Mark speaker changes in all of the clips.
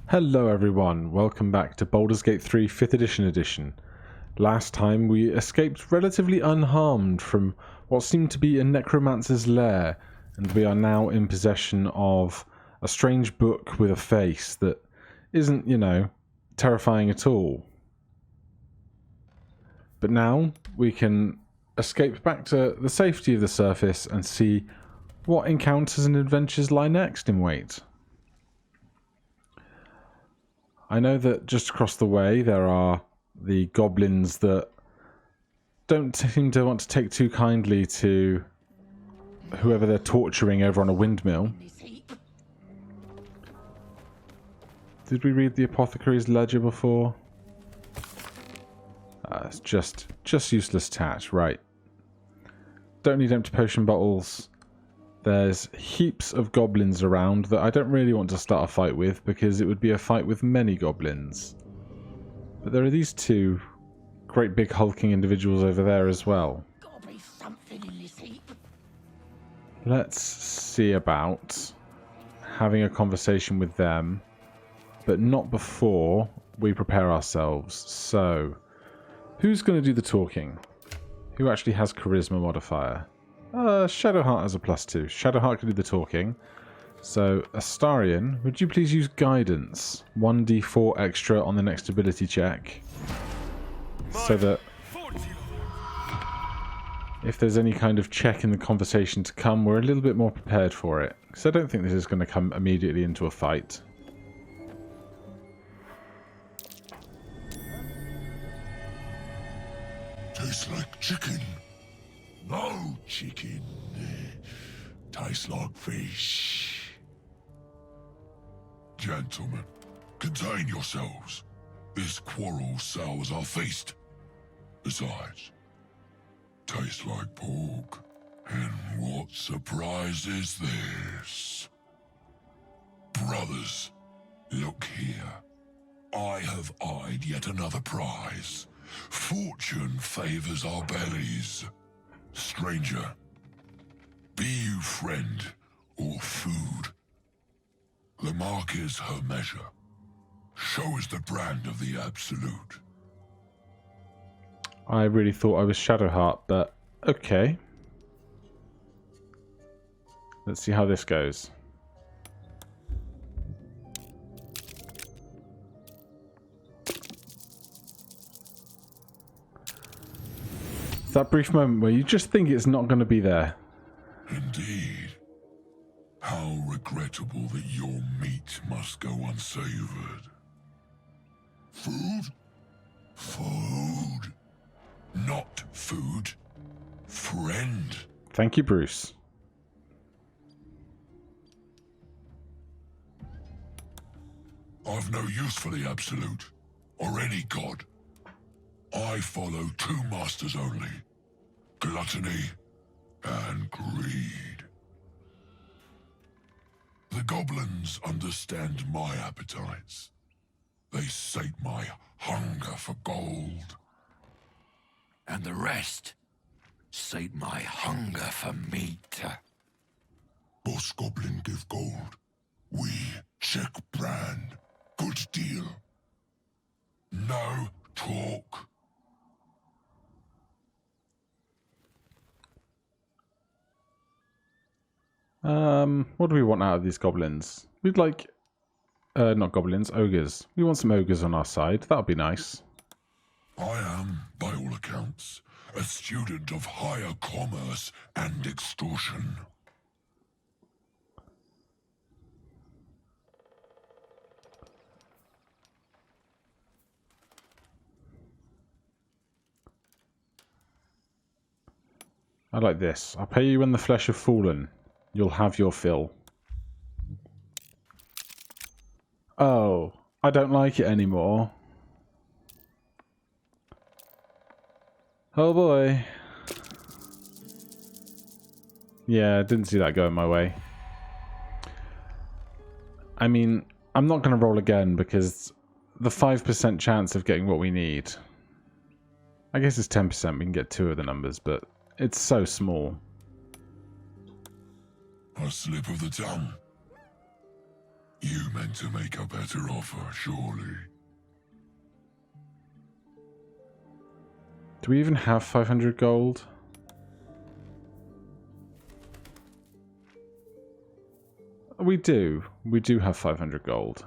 Speaker 1: Hello everyone, welcome back to Baldur's Gate 3 5th edition. Last time we escaped relatively unharmed from what seemed to be a necromancer's lair, and we are now in possession of a strange book with a face that isn't, terrifying at all. But now we can escape back to the safety of the surface and see what encounters and adventures lie next in wait. I know that just across the way there are the goblins that don't seem to want to take too kindly to whoever they're torturing over on a windmill. Did we read the apothecary's ledger before? It's just useless tat, right. Don't need empty potion bottles. There's heaps of goblins around that I don't really want to start a fight with because it would be a fight with many goblins. But there are these two great big hulking individuals over there as well. Let's see about having a conversation with them, but not before we prepare ourselves. So, who's going to do the talking? Who actually has charisma modifier? Shadowheart has a +2. Shadowheart can do the talking. So, Astarion, would you please use guidance? 1d4 extra on the next ability check. So that if there's any kind of check in the conversation to come, we're a little bit more prepared for it. Because I don't think this is going to come immediately into a fight.
Speaker 2: Tastes like chicken. No chicken. Tastes like fish. Gentlemen, contain yourselves. This quarrel sours our feast. Besides, tastes like pork. And what surprise is this? Brothers, look here. I have eyed yet another prize. Fortune favors our bellies. Stranger, be you friend or food. The mark is her measure. Show us the brand of the absolute.
Speaker 1: I really thought I was Shadowheart, but okay. Let's see how this goes. That brief moment where you just think it's not going to be there.
Speaker 2: Indeed. How regrettable that your meat must go unsavored. Food? Food. Not food. Friend.
Speaker 1: Thank you, Bruce.
Speaker 2: I've no use for the absolute, or any god. I follow two masters only. Gluttony and greed. The goblins understand my appetites. They sate my hunger for gold. And the rest sate my hunger for meat. Boss Goblin give gold. We check brand. Good deal. No talk.
Speaker 1: What do we want out of these goblins? We'd like, not goblins, ogres. We want some ogres on our side. That would be nice.
Speaker 2: I am, by all accounts, a student of higher commerce and extortion.
Speaker 1: I like this. I'll pay you when the flesh have fallen. You'll have your fill. Oh, I don't like it anymore. Oh boy. Yeah, didn't see that going my way. I mean, I'm not going to roll again because the 5% chance of getting what we need. I guess it's 10%. We can get 2 of the numbers, but it's so small.
Speaker 2: A slip of the tongue. You meant to make a better offer, surely.
Speaker 1: Do we even have 500 gold? We do. We do have 500 gold.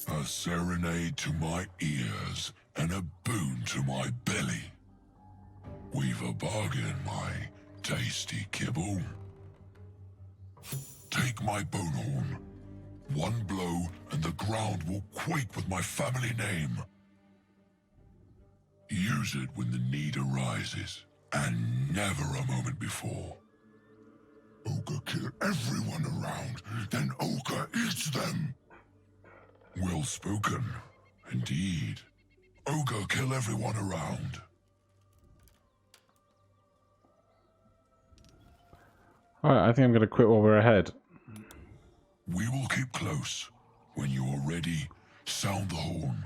Speaker 2: A serenade to my ears and a boon to my belly. We've a bargain, my tasty kibble. Take my bone horn. One blow and the ground will quake with my family name. Use it when the need arises, and never a moment before. Ogre kill everyone around, then Ogre eats them. Well spoken, indeed. Ogre kill everyone around.
Speaker 1: Alright, I think I'm going to quit while we're ahead.
Speaker 2: We will keep close. When you are ready, sound the horn.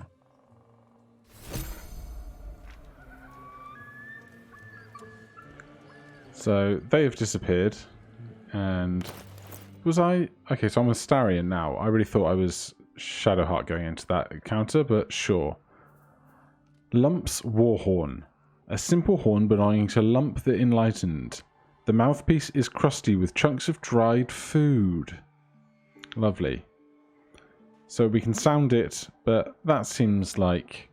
Speaker 1: So, they have disappeared. And... Was I... Okay, so I'm a Starion now. I really thought I was Shadowheart going into that encounter, but sure. Lump's Warhorn. A simple horn belonging to Lump the Enlightened. The mouthpiece is crusty with chunks of dried food. Lovely. So we can sound it, but that seems like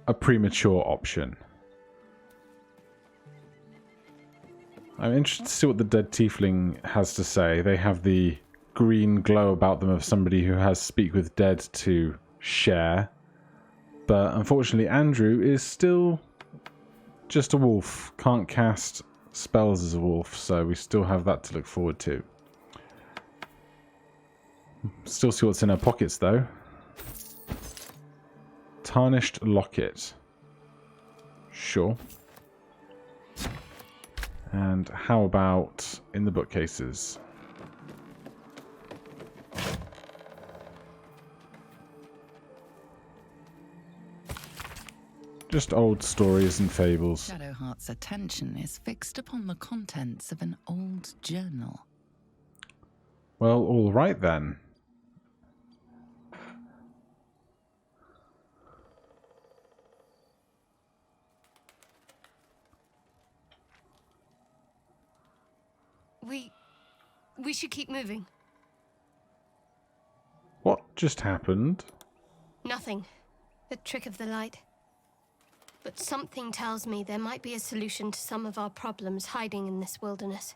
Speaker 1: a premature option. I'm interested to see what the dead tiefling has to say. They have the green glow about them of somebody who has Speak with Dead to share. But unfortunately Andrew is still just a wolf. Can't cast spells as a wolf, so we still have that to look forward to. Still see what's in her pockets though. Tarnished locket. Sure. And how about in the bookcases? Just old stories and fables.
Speaker 3: Shadowheart's attention is fixed upon the contents of an old journal.
Speaker 1: Well, all right then.
Speaker 4: We should keep moving.
Speaker 1: What just happened?
Speaker 4: Nothing. A trick of the light. But something tells me there might be a solution to some of our problems hiding in this wilderness.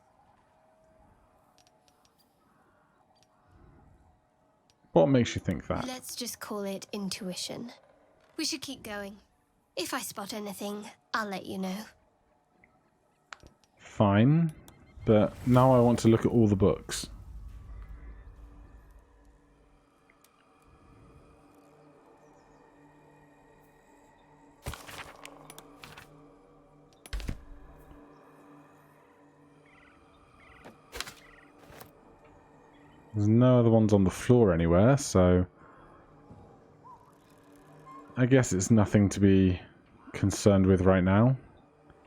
Speaker 1: What makes you think that?
Speaker 4: Let's just call it intuition. We should keep going. If I spot anything, I'll let you know.
Speaker 1: Fine. But now I want to look at all the books. There's no other ones on the floor anywhere, so I guess it's nothing to be concerned with right now.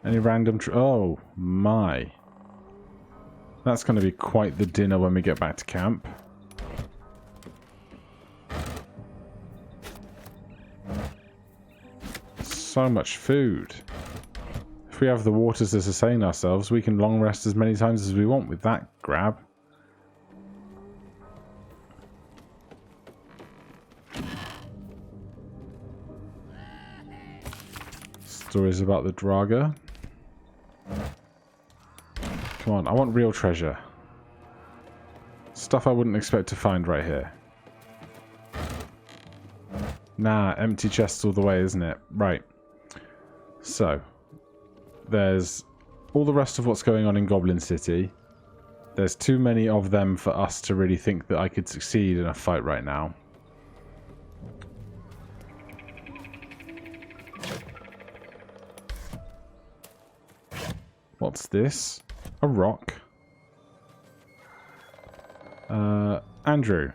Speaker 1: Any random oh my. That's going to be quite the dinner when we get back to camp. So much food. If we have the waters to sustain ourselves, we can long rest as many times as we want with that grab. Stories about the Draga. Come on, I want real treasure. Stuff I wouldn't expect to find right here. Nah, empty chests all the way, isn't it? Right. So, there's all the rest of what's going on in Goblin City. There's too many of them for us to really think that I could succeed in a fight right now. What's this? A rock. Andrew,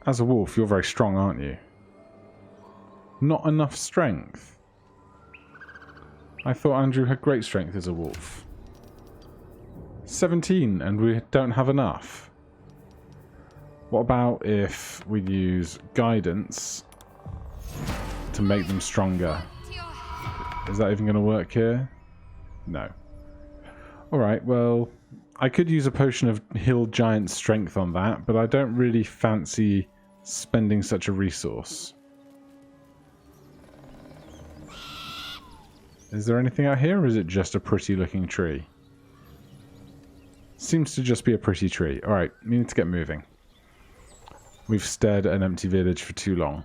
Speaker 1: as a wolf, you're very strong, aren't you? Not enough strength. I thought Andrew had great strength as a wolf. 17, and we don't have enough. What about if we use guidance to make them stronger? Is that even going to work here? No. Alright, well, I could use a potion of Hill Giant Strength on that, but I don't really fancy spending such a resource. Is there anything out here, or is it just a pretty looking tree? Seems to just be a pretty tree. Alright, we need to get moving. We've stared at an empty village for too long.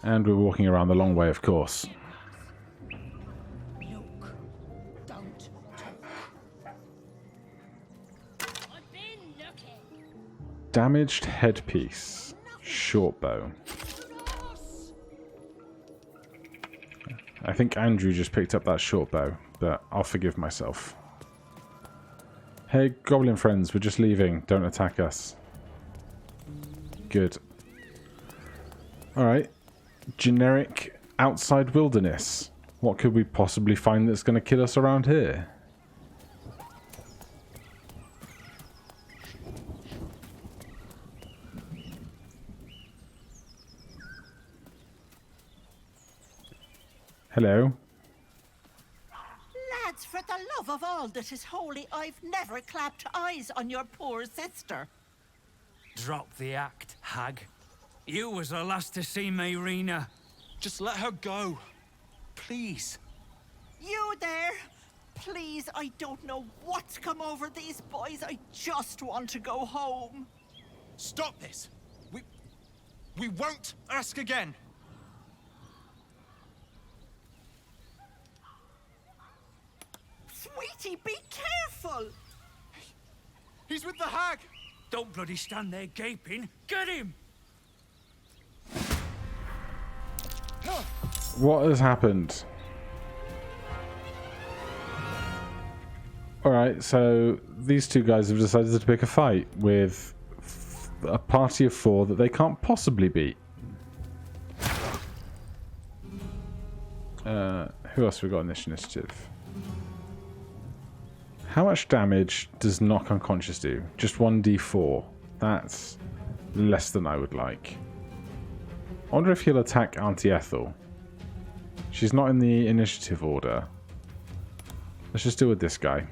Speaker 1: And we're walking around the long way, of course.
Speaker 5: Look, don't talk. I've been looking.
Speaker 1: Damaged headpiece. Short bow. I think Andrew just picked up that short bow, but I'll forgive myself. Hey, goblin friends, we're just leaving. Don't attack us. Good. Alright. Generic outside wilderness. What could we possibly find that's going to kill us around here? Hello?
Speaker 5: Lads, for the love of all that is holy, I've never clapped eyes on your poor sister.
Speaker 6: Drop the act, hag. You was the last to see Mayrina.
Speaker 7: Just let her go. Please.
Speaker 5: You there? Please, I don't know what's come over these boys. I just want to go home.
Speaker 7: Stop this. We won't ask again.
Speaker 5: Sweetie, be careful!
Speaker 7: He's with the hag.
Speaker 6: Don't bloody stand there gaping. Get him!
Speaker 1: What has happened? Alright, so these two guys have decided to pick a fight with a party of 4 that they can't possibly beat. Who else have we got in this initiative? How much damage does knock unconscious do? Just 1d4. That's less than I would like. I wonder if he'll attack Auntie Ethel. She's not in the initiative order. Let's just deal with this guy.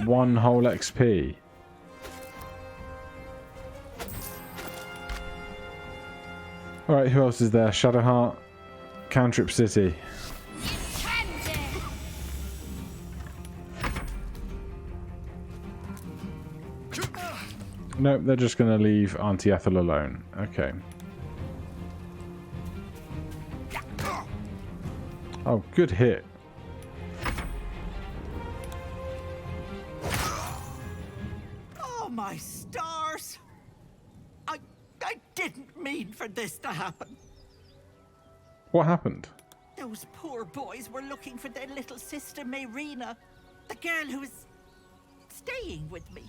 Speaker 1: 1 whole XP. Alright, who else is there? Shadowheart, Cantrip City. Nope, they're just going to leave Auntie Ethel alone. Okay. Oh, good hit.
Speaker 5: Oh, my stars! I didn't mean for this to happen.
Speaker 1: What happened?
Speaker 5: Those poor boys were looking for their little sister, Mayrina, the girl who was staying with me.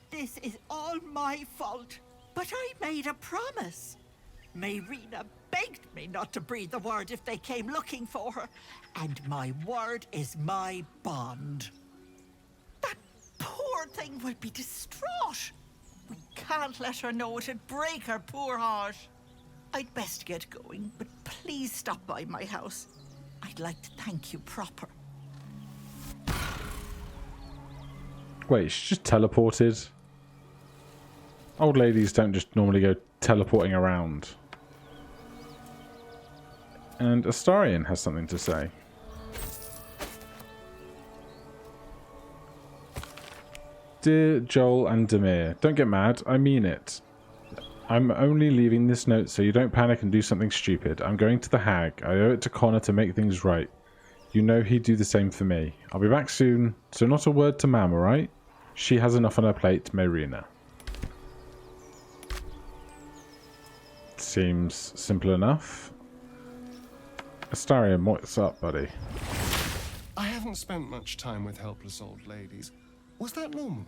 Speaker 5: This is all my fault, but I made a promise. Mayrina begged me not to breathe a word if they came looking for her, and my word is my bond. That poor thing will be distraught. We can't let her know, it'd break her poor heart. I'd best get going, but please stop by my house. I'd like to thank you proper.
Speaker 1: Wait, she just teleported? Old ladies don't just normally go teleporting around. And Astarion has something to say. Dear Joel and Demir, don't get mad, I mean it. I'm only leaving this note so you don't panic and do something stupid. I'm going to the hag. I owe it to Connor to make things right. You know he'd do the same for me. I'll be back soon, so not a word to Mam, alright? She has enough on her plate, Mayrina. Seems simple enough. Astarion, what's up, buddy?
Speaker 8: I haven't spent much time with helpless old ladies. Was that normal?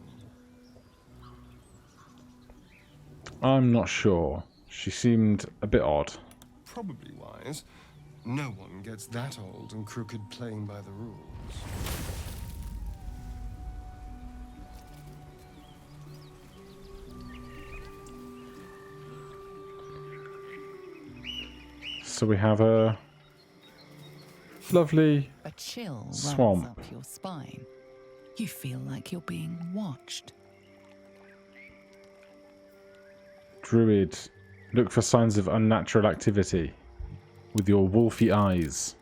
Speaker 1: I'm not sure. She seemed a bit odd.
Speaker 8: Probably wise. No one gets that old and crooked playing by the rules.
Speaker 1: So we have a lovely
Speaker 3: A chill
Speaker 1: swamp.
Speaker 3: runs up your spine. You feel like you're being watched.
Speaker 1: Druid. Look for signs of unnatural activity with your wolfy eyes.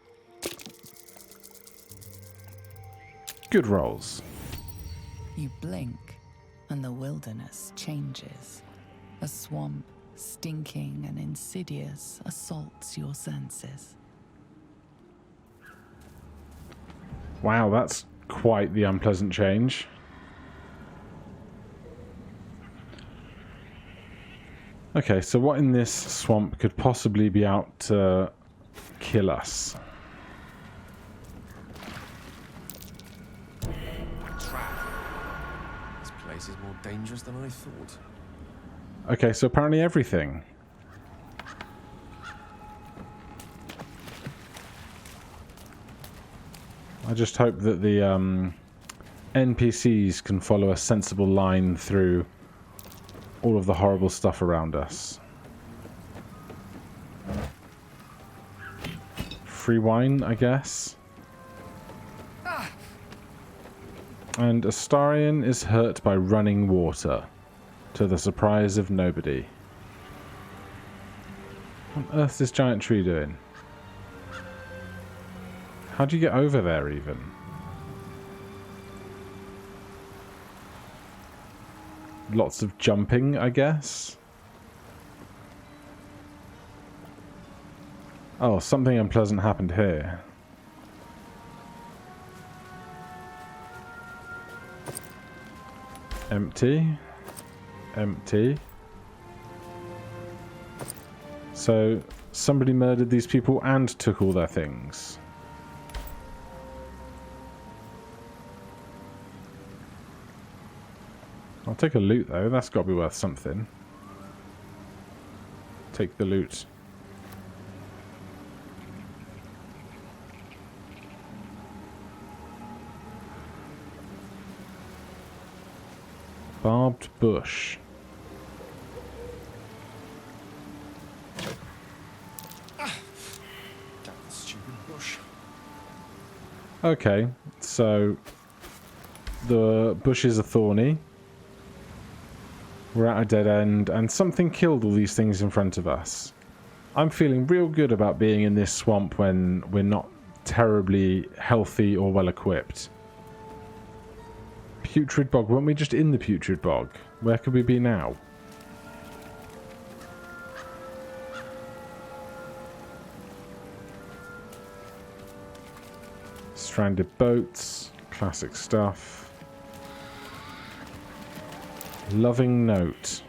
Speaker 1: Good rolls.
Speaker 3: You blink, and the wilderness changes. A swamp, stinking and insidious, assaults your senses.
Speaker 1: Wow, that's quite the unpleasant change. Okay, so what in this swamp could possibly be out to kill us?
Speaker 9: Trap. This place is more dangerous than I thought.
Speaker 1: Okay, so apparently everything. I just hope that the NPCs can follow a sensible line through all of the horrible stuff around us. Free wine, I guess. And Astarion is hurt by running water, to the surprise of nobody. What on earth is this giant tree doing? How'd you get over there, even? Lots of jumping, I guess. Oh, something unpleasant happened here. Empty. Empty. So, somebody murdered these people and took all their things. I'll take a loot though, that's got to be worth something. Take the loot. Barbed bush.
Speaker 8: Damn stupid bush.
Speaker 1: Okay, so the bushes are thorny. We're at a dead end, and something killed all these things in front of us. I'm feeling real good about being in this swamp when we're not terribly healthy or well equipped. Putrid bog. Weren't we just in the putrid bog? Where could we be now? Stranded boats. Classic stuff. Loving note.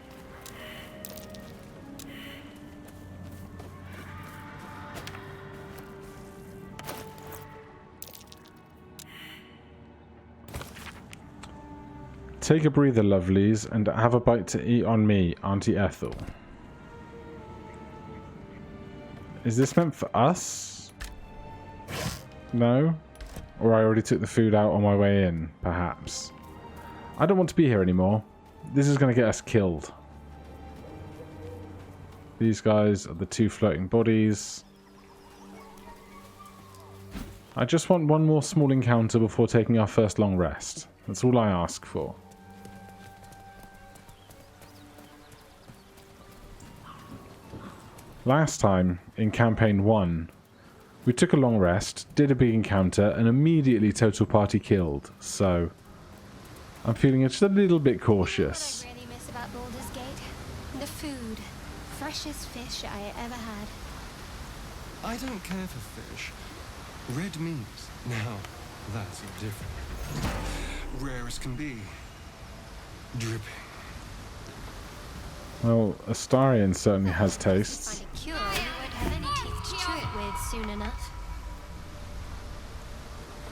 Speaker 1: Take a breather, lovelies, and have a bite to eat on me, Auntie Ethel. Is this meant for us? No? Or I already took the food out on my way in, perhaps. I don't want to be here anymore. This is going to get us killed. These guys are the two floating bodies. I just want one more small encounter before taking our first long rest. That's all I ask for. Last time, in Campaign 1, we took a long rest, did a big encounter, and immediately total party killed, so I'm feeling just a little bit cautious.
Speaker 4: What I really miss about Baldur's Gate? The food. Freshest fish I ever had.
Speaker 8: I don't care for fish. Red meat. Now, that's different. Rare as can be. Dripping.
Speaker 1: Well, Astarion certainly has tastes.
Speaker 4: Find a cure, and I won't have any teeth to chew it with soon enough.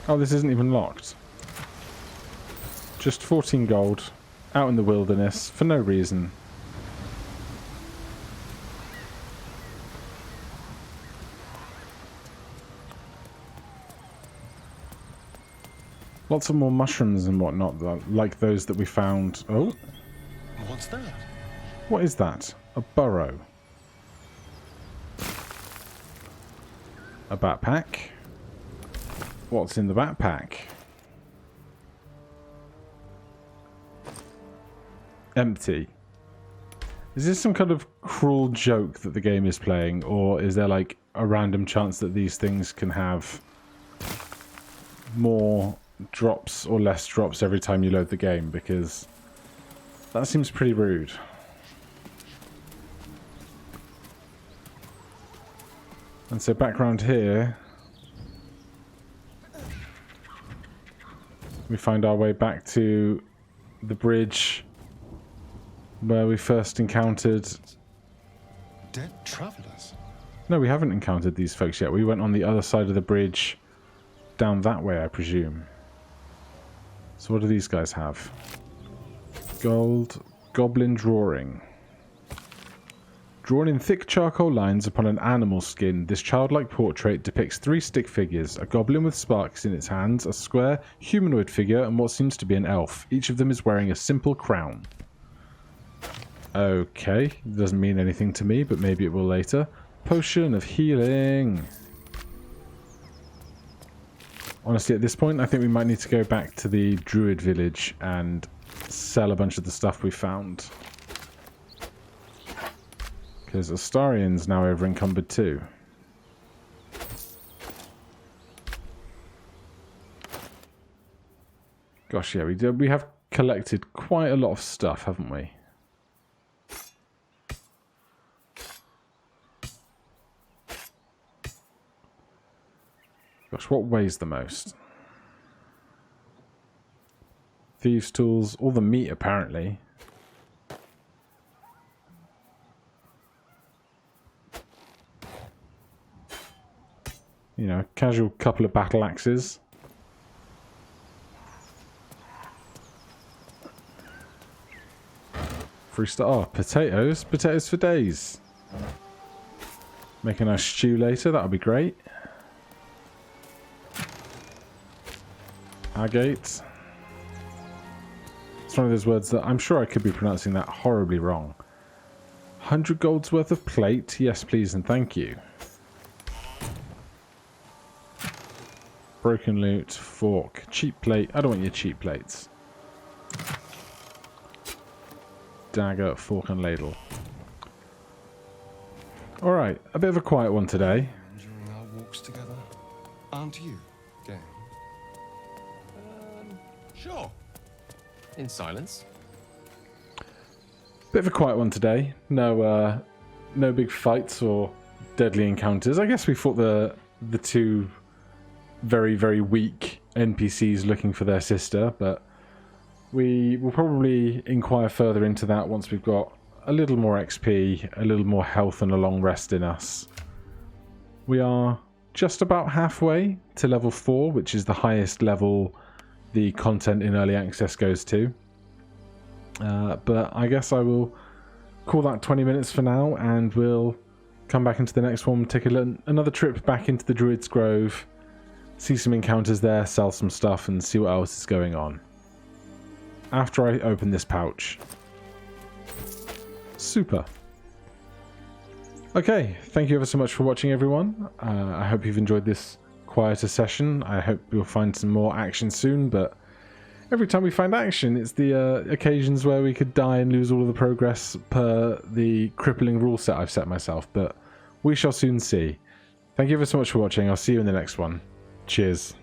Speaker 1: Oh, this isn't even locked. Just 14 gold, out in the wilderness, for no reason. Lots of more mushrooms and whatnot, like those that we found. Oh,
Speaker 8: What's that?
Speaker 1: what is that? A burrow. A backpack. What's in the backpack? Empty. Is this some kind of cruel joke that the game is playing, or is there like a random chance that these things can have more drops or less drops every time you load the game? Because that seems pretty rude. And so back around here, we find our way back to the bridge where we first encountered...
Speaker 8: Dead travelers?
Speaker 1: No, we haven't encountered these folks yet. We went on the other side of the bridge, down that way, I presume. So what do these guys have? Gold, goblin drawing. Drawn in thick charcoal lines upon an animal skin, this childlike portrait depicts 3 stick figures, a goblin with sparks in its hands, a square humanoid figure, and what seems to be an elf. Each of them is wearing a simple crown. Okay, doesn't mean anything to me, but maybe it will later. Potion of healing. Honestly, at this point, I think we might need to go back to the druid village and sell a bunch of the stuff we found. Because Astarian's now over encumbered too. Gosh, yeah, we have collected quite a lot of stuff, haven't we? Gosh, what weighs the most? Thieves' tools, all the meat apparently. You know, casual couple of battle axes. Free stuff. Oh, potatoes. Potatoes for days. Make a nice stew later, that'll be great. Agate. It's one of those words that I'm sure I could be pronouncing that horribly wrong. 100 gold's worth of plate. Yes, please, and thank you. Broken loot, fork, cheap plate. I don't want your cheap plates. Dagger, fork, and ladle. Alright, a bit of a quiet one today.
Speaker 8: During our walks together, aren't you, game?
Speaker 9: Sure. In silence.
Speaker 1: Bit of a quiet one today. No big fights or deadly encounters. I guess we fought the 2 very, very weak NPCs looking for their sister, but we will probably inquire further into that once we've got a little more XP, a little more health, and a long rest in us. We are just about halfway to level 4, which is the highest level the content in early access goes to. But I guess I will call that 20 minutes for now, and we'll come back into the next one, take another trip back into the Druid's Grove, see some encounters there, sell some stuff, and see what else is going on. After I open this pouch. Super. Okay, thank you ever so much for watching, everyone. I hope you've enjoyed this quieter session. I hope you'll find some more action soon, but every time we find action, it's the occasions where we could die and lose all of the progress per the crippling rule set I've set myself, but we shall soon see. Thank you ever so much for watching. I'll see you in the next one. Cheers.